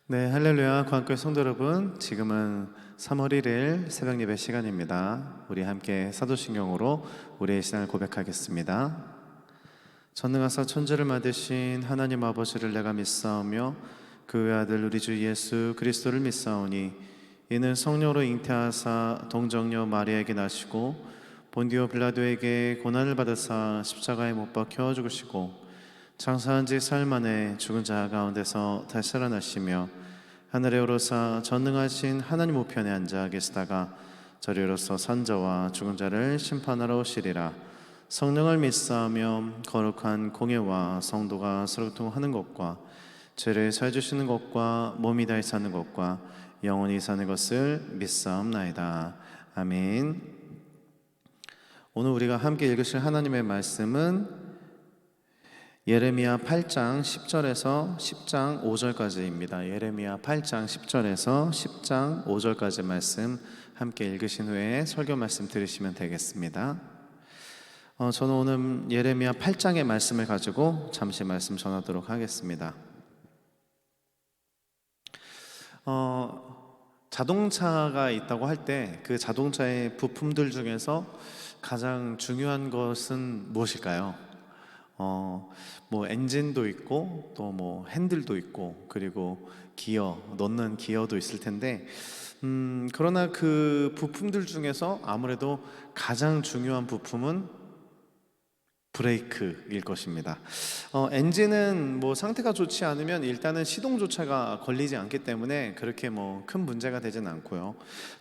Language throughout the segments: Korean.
네, 할렐루야. 광교회 성도 여러분, 지금은 3월 1일 새벽 예배 시간입니다. 우리 함께 사도신경으로 우리의 신앙을 고백하겠습니다. 전능하사 천지를 만드신 하나님 아버지를 내가 믿사오며 그 외아들 우리 주 예수 그리스도를 믿사오니 이는 성령으로 잉태하사 동정녀 마리아에게 나시고 본디오 빌라도에게 고난을 받으사 십자가에 못 박혀 죽으시고 장사한 지 사흘 만에 죽은 자 가운데서 다시 살아나시며 하늘에 오르사 전능하신 하나님 우편에 앉아 계시다가 저리로서 산자와 죽은 자를 심판하러 오시리라. 성령을 믿사하며 거룩한 공예와 성도가 서로 통하는 것과 죄를 사해 주시는 것과 몸이 다해 사는 것과 영원히 사는 것을 믿사옵나이다. 아멘. 오늘 우리가 함께 읽으실 하나님의 말씀은 예레미야 8장 10절에서 10장 5절까지입니다. 예레미야 8장 10절에서 10장 5절까지 말씀 함께 읽으신 후에 설교 말씀 들으시면 되겠습니다. 저는 오늘 예레미야 8장의 말씀을 가지고 잠시 말씀 전하도록 하겠습니다. 자동차가 있다고 할 때 그 자동차의 부품들 중에서 가장 중요한 것은 무엇일까요? 뭐 엔진도 있고 또 뭐 핸들도 있고 그리고 기어, 넣는 기어도 있을 텐데 그러나 그 부품들 중에서 아무래도 가장 중요한 부품은 브레이크일 것입니다. 엔진은 뭐 상태가 좋지 않으면 일단은 시동조차가 걸리지 않기 때문에 그렇게 뭐 큰 문제가 되진 않고요.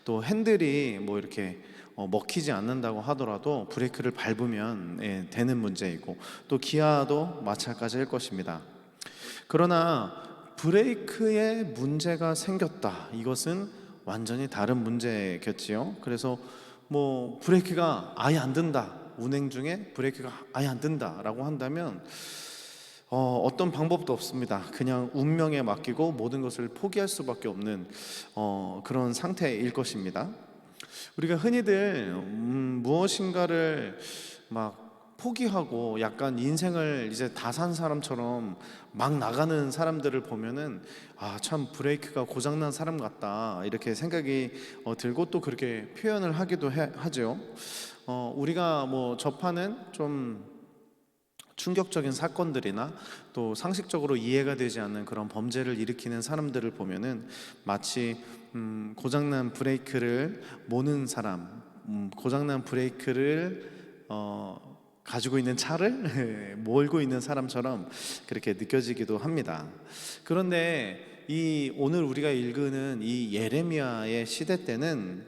또 핸들이 뭐 이렇게 먹히지 않는다고 하더라도 브레이크를 밟으면 되는 문제이고 또 기아도 마찬가지일 것입니다. 그러나 브레이크에 문제가 생겼다, 이것은 완전히 다른 문제겠지요. 그래서 뭐 브레이크가 아예 안 든다, 운행 중에 브레이크가 아예 안 든다라고 한다면 어떤 방법도 없습니다. 그냥 운명에 맡기고 모든 것을 포기할 수밖에 없는 그런 상태일 것입니다. 우리가 흔히들 무엇인가를 막 포기하고 약간 인생을 이제 다 산 사람처럼 막 나가는 사람들을 보면은 참 브레이크가 고장난 사람 같다, 이렇게 생각이 들고 또 그렇게 표현을 하기도 하죠. 우리가 뭐 접하는 좀 충격적인 사건들이나 또 상식적으로 이해가 되지 않는 그런 범죄를 일으키는 사람들을 보면은 마치 고장난 브레이크를 모는 사람, 고장난 브레이크를 가지고 있는 차를 몰고 있는 사람처럼 그렇게 느껴지기도 합니다. 그런데 이 오늘 우리가 읽는 이 예레미야의 시대 때는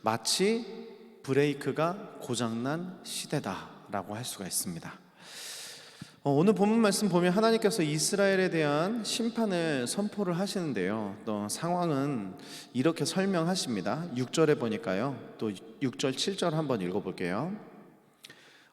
마치 브레이크가 고장난 시대다라고 할 수가 있습니다. 오늘 본문 말씀 보면 하나님께서 이스라엘에 대한 심판을 선포를 하시는데요, 또 상황은 이렇게 설명하십니다. 6절에 보니까요, 또 6절 7절 한번 읽어볼게요.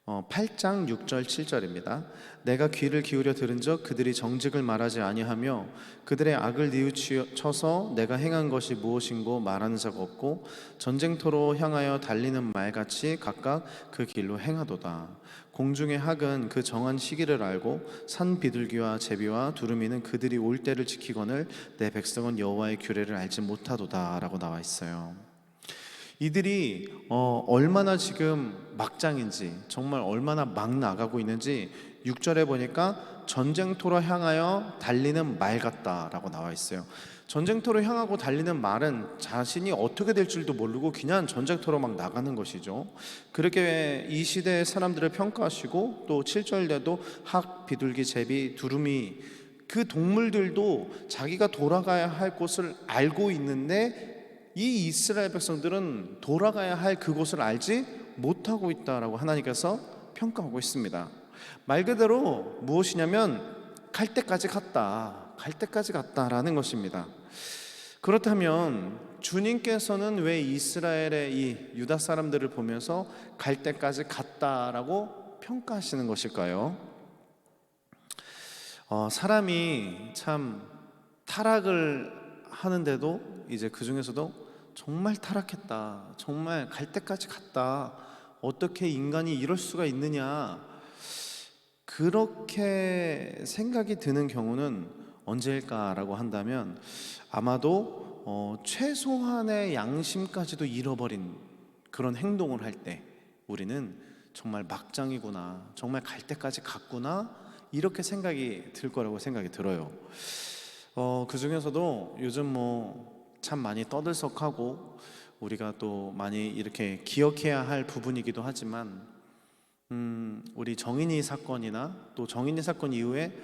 8장 6절 7절입니다. 내가 귀를 기울여 들은즉 그들이 정직을 말하지 아니하며 그들의 악을 뉘우쳐서 내가 행한 것이 무엇인고 말하는 자가 없고 전쟁터로 향하여 달리는 말같이 각각 그 길로 행하도다. 공중의 학은 그 정한 시기를 알고 산 비둘기와 제비와 두루미는 그들이 올 때를 지키거늘 내 백성은 여호와의 규례를 알지 못하도다 라고 나와 있어요. 이들이 얼마나 지금 막장인지, 정말 얼마나 막 나가고 있는지 6절에 보니까 전쟁터로 향하여 달리는 말 같다라고 나와 있어요. 전쟁터로 향하고 달리는 말은 자신이 어떻게 될 줄도 모르고 그냥 전쟁터로 막 나가는 것이죠. 그렇게 이 시대의 사람들을 평가하시고 또 7절에도 학, 비둘기, 제비, 두루미, 그 동물들도 자기가 돌아가야 할 곳을 알고 있는데 이 이스라엘 백성들은 돌아가야 할 그곳을 알지 못하고 있다라고 하나님께서 평가하고 있습니다. 말 그대로 무엇이냐면 갈 때까지 갔다라는 것입니다. 그렇다면 주님께서는 왜 이스라엘의 이 유다 사람들을 보면서 갈 때까지 갔다라고 평가하시는 것일까요? 사람이 참 타락을 하는데도 이제 그 중에서도 정말 타락했다, 정말 갈 때까지 갔다, 어떻게 인간이 이럴 수가 있느냐, 그렇게 생각이 드는 경우는 언제일까라고 한다면 아마도 최소한의 양심까지도 잃어버린 그런 행동을 할 때 우리는 정말 막장이구나, 정말 갈 때까지 갔구나, 이렇게 생각이 들 거라고 생각이 들어요. 그 중에서도 요즘 뭐 참 많이 떠들썩하고 우리가 또 많이 이렇게 기억해야 할 부분이기도 하지만 우리 정인이 사건이나 또 정인이 사건 이후에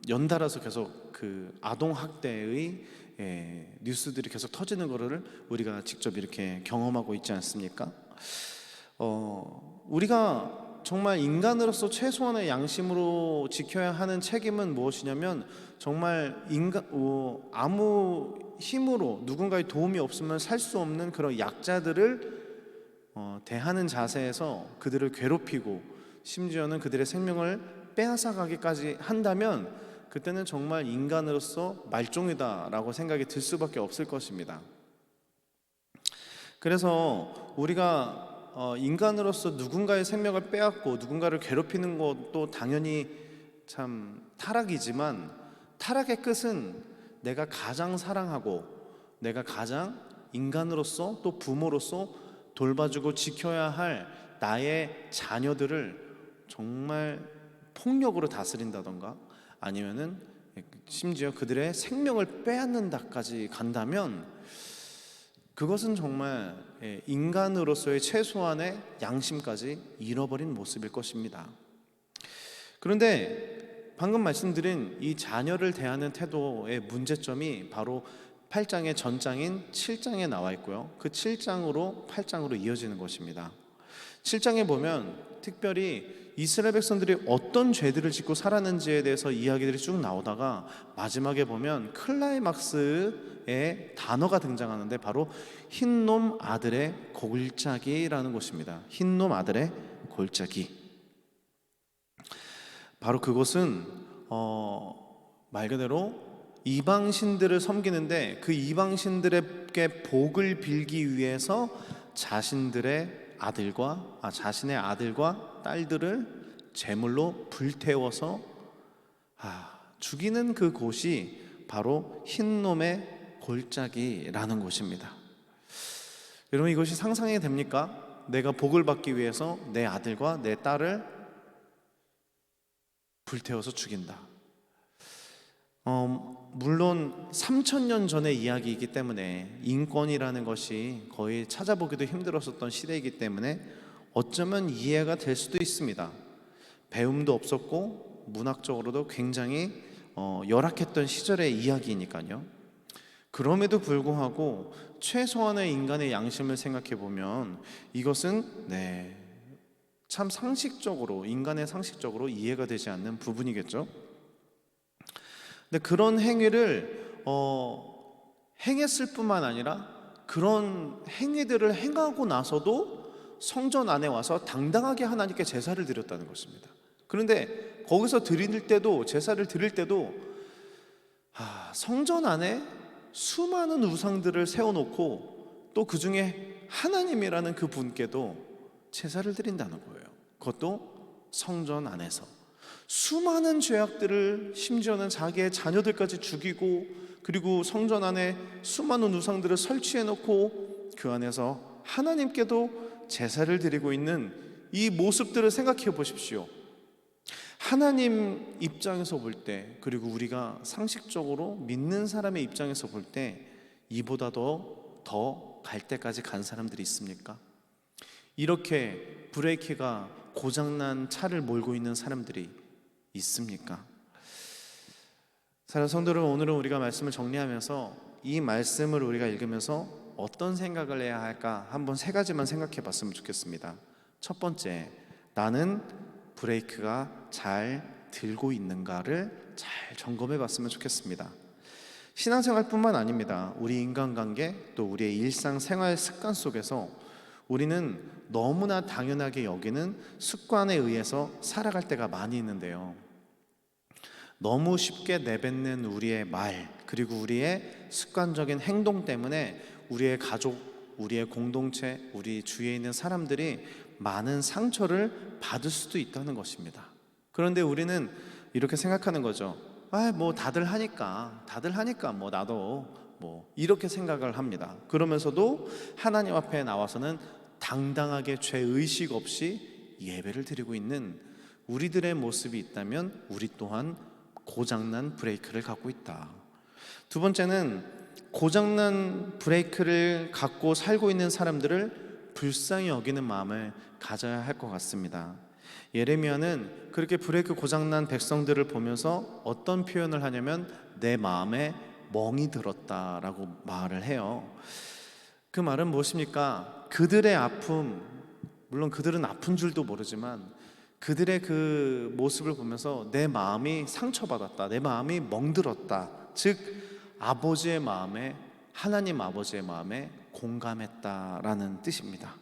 연달아서 계속 그 아동 학대의 뉴스들이 계속 터지는 거를 우리가 직접 이렇게 경험하고 있지 않습니까? 우리가 정말 인간으로서 최소한의 양심으로 지켜야 하는 책임은 무엇이냐면 정말 아무 힘으로 누군가의 도움이 없으면 살 수 없는 그런 약자들을 대하는 자세에서 그들을 괴롭히고 심지어는 그들의 생명을 빼앗아가기까지 한다면 그때는 정말 인간으로서 말종이다라고 생각이 들 수밖에 없을 것입니다. 그래서 우리가 인간으로서 누군가의 생명을 빼앗고 누군가를 괴롭히는 것도 당연히 참 타락이지만 타락의 끝은 내가 가장 사랑하고 내가 가장 인간으로서 또 부모로서 돌봐주고 지켜야 할 나의 자녀들을 정말 폭력으로 다스린다던가 아니면은 심지어 그들의 생명을 빼앗는다까지 간다면 그것은 정말 인간으로서의 최소한의 양심까지 잃어버린 모습일 것입니다. 그런데 방금 말씀드린 이 자녀를 대하는 태도의 문제점이 바로 8장의 전장인 7장에 나와 있고요. 그 7장으로 8장으로 이어지는 것입니다. 7장에 보면 특별히 이스라엘 백성들이 어떤 죄들을 짓고 살았는지에 대해서 이야기들이 쭉 나오다가 마지막에 보면 클라이막스의 단어가 등장하는데 바로 흰놈 아들의 골짜기라는 것입니다. 흰놈 아들의 골짜기. 바로 그것은 말 그대로 이방신들을 섬기는데 그 이방신들에게 복을 빌기 위해서 자신의 아들과 딸들을 제물로 불태워서 죽이는 그 곳이 바로 흰놈의 골짜기라는 곳입니다. 여러분, 이것이 상상이 됩니까? 내가 복을 받기 위해서 내 아들과 내 딸을 불태워서 죽인다. 물론 3000년 전의 이야기이기 때문에 인권이라는 것이 거의 찾아보기도 힘들었었던 시대이기 때문에 어쩌면 이해가 될 수도 있습니다. 배움도 없었고 문학적으로도 굉장히 열악했던 시절의 이야기니까요. 그럼에도 불구하고 최소한의 인간의 양심을 생각해 보면 이것은 참 인간의 상식적으로 이해가 되지 않는 부분이겠죠. 근데 그런 행위를 행했을 뿐만 아니라 그런 행위들을 행하고 나서도 성전 안에 와서 당당하게 하나님께 제사를 드렸다는 것입니다. 그런데 거기서 제사를 드릴 때도 성전 안에 수많은 우상들을 세워놓고 또 그 중에 하나님이라는 그 분께도 제사를 드린다는 거예요. 그것도 성전 안에서 수많은 죄악들을 심지어는 자기의 자녀들까지 죽이고 그리고 성전 안에 수많은 우상들을 설치해놓고 그 안에서 하나님께도 제사를 드리고 있는 이 모습들을 생각해 보십시오. 하나님 입장에서 볼 때 그리고 우리가 상식적으로 믿는 사람의 입장에서 볼 때 이보다도 더 갈 때까지 간 사람들이 있습니까? 이렇게 브레이크가 고장난 차를 몰고 있는 사람들이 있습니까? 사랑하는 성도 여러분, 오늘은 우리가 말씀을 정리하면서 이 말씀을 우리가 읽으면서 어떤 생각을 해야 할까 한번 3가지만 생각해 봤으면 좋겠습니다. 첫 번째, 나는 브레이크가 잘 들고 있는가를 잘 점검해 봤으면 좋겠습니다. 신앙생활뿐만 아닙니다. 우리 인간관계 또 우리의 일상생활 습관 속에서 우리는 너무나 당연하게 여기는 습관에 의해서 살아갈 때가 많이 있는데요. 너무 쉽게 내뱉는 우리의 말 그리고 우리의 습관적인 행동 때문에 우리의 가족, 우리의 공동체, 우리 주위에 있는 사람들이 많은 상처를 받을 수도 있다는 것입니다. 그런데 우리는 이렇게 생각하는 거죠. 뭐 다들 하니까 뭐 나도 뭐 이렇게 생각을 합니다. 그러면서도 하나님 앞에 나와서는 당당하게 죄의식 없이 예배를 드리고 있는 우리들의 모습이 있다면 우리 또한 고장난 브레이크를 갖고 있다. 두 번째는 고장난 브레이크를 갖고 살고 있는 사람들을 불쌍히 여기는 마음을 가져야 할 것 같습니다. 예레미야는 그렇게 브레이크 고장난 백성들을 보면서 어떤 표현을 하냐면 내 마음에 멍이 들었다라고 말을 해요. 그 말은 무엇입니까? 그들의 아픔, 물론 그들은 아픈 줄도 모르지만 그들의 그 모습을 보면서 내 마음이 상처받았다, 내 마음이 멍들었다, 즉 아버지의 마음에, 하나님 아버지의 마음에 공감했다라는 뜻입니다.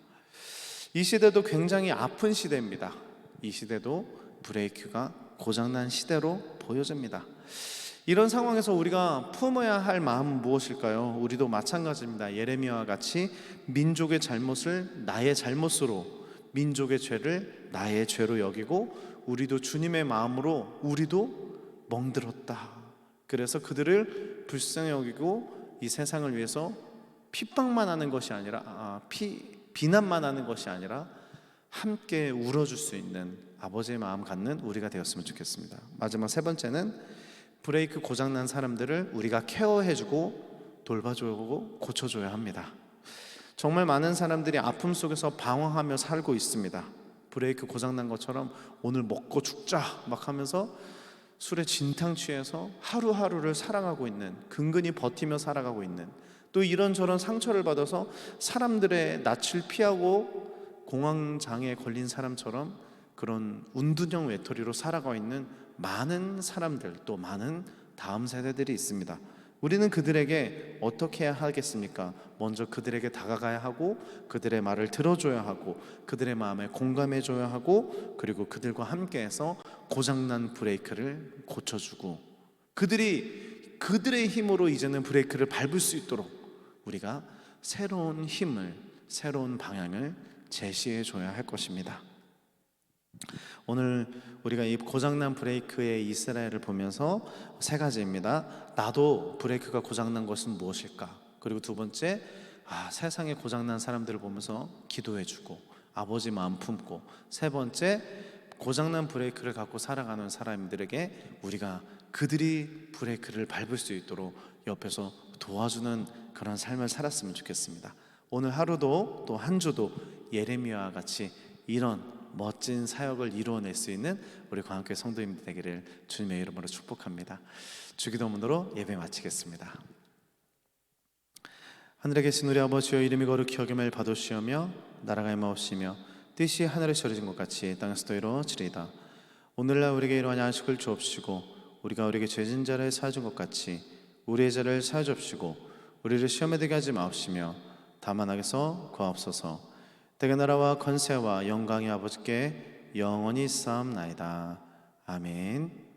이 시대도 굉장히 아픈 시대입니다. 이 시대도 브레이크가 고장난 시대로 보여집니다. 이런 상황에서 우리가 품어야 할 마음은 무엇일까요? 우리도 마찬가지입니다. 예레미야와 같이 민족의 잘못을 나의 잘못으로, 민족의 죄를 나의 죄로 여기고 우리도 주님의 마음으로 우리도 멍들었다. 그래서 그들을 불쌍히 여기고 이 세상을 위해서 핍박만 하는 것이 아니라 비난만 하는 것이 아니라 함께 울어줄 수 있는 아버지의 마음 갖는 우리가 되었으면 좋겠습니다. 마지막 세 번째는 브레이크 고장난 사람들을 우리가 케어해주고 돌봐주고 고쳐줘야 합니다. 정말 많은 사람들이 아픔 속에서 방황하며 살고 있습니다. 브레이크 고장난 것처럼 오늘 먹고 죽자 막 하면서 술에 진탕 취해서 하루하루를 살아가고 있는, 근근히 버티며 살아가고 있는, 또 이런저런 상처를 받아서 사람들의 낯을 피하고 공황장애에 걸린 사람처럼 그런 운둔형 외톨이로 살아가고 있는 많은 사람들, 또 많은 다음 세대들이 있습니다. 우리는 그들에게 어떻게 해야 하겠습니까? 먼저 그들에게 다가가야 하고 그들의 말을 들어줘야 하고 그들의 마음에 공감해줘야 하고 그리고 그들과 함께해서 고장난 브레이크를 고쳐주고 그들의 힘으로 이제는 브레이크를 밟을 수 있도록 우리가 새로운 힘을, 새로운 방향을 제시해줘야 할 것입니다. 오늘 우리가 이 고장난 브레이크의 이스라엘을 보면서 세 가지입니다. 나도 브레이크가 고장난 것은 무엇일까? 그리고 두 번째, 세상에 고장난 사람들을 보면서 기도해주고 아버지 마음 품고, 세 번째, 고장난 브레이크를 갖고 살아가는 사람들에게 우리가 그들이 브레이크를 밟을 수 있도록 옆에서 도와주는 그런 삶을 살았으면 좋겠습니다. 오늘 하루도 또 한 주도 예레미야와 같이 이런 멋진 사역을 이루어낼 수 있는 우리 광학교회 성도님들 되기를 주님의 이름으로 축복합니다. 주기도문으로 예배 마치겠습니다. 하늘에 계신 우리 아버지여, 이름이 거룩히 여김을 받으시오며 나라가 임하옵시며 뜻이 하늘에 이루어진 것 같이 땅에서도 이루어지리이다. 오늘날 우리에게 이러한 양식을 주옵시고 우리가 우리에게 죄진 자를 사해준 것 같이 우리의 죄를 사해 주옵시고 우리를 시험에 들게 하지 마옵시며 다만 악에서 구하옵소서. 대개 나라와 권세와 영광이 아버지께 영원히 있사옵나이다. 아멘.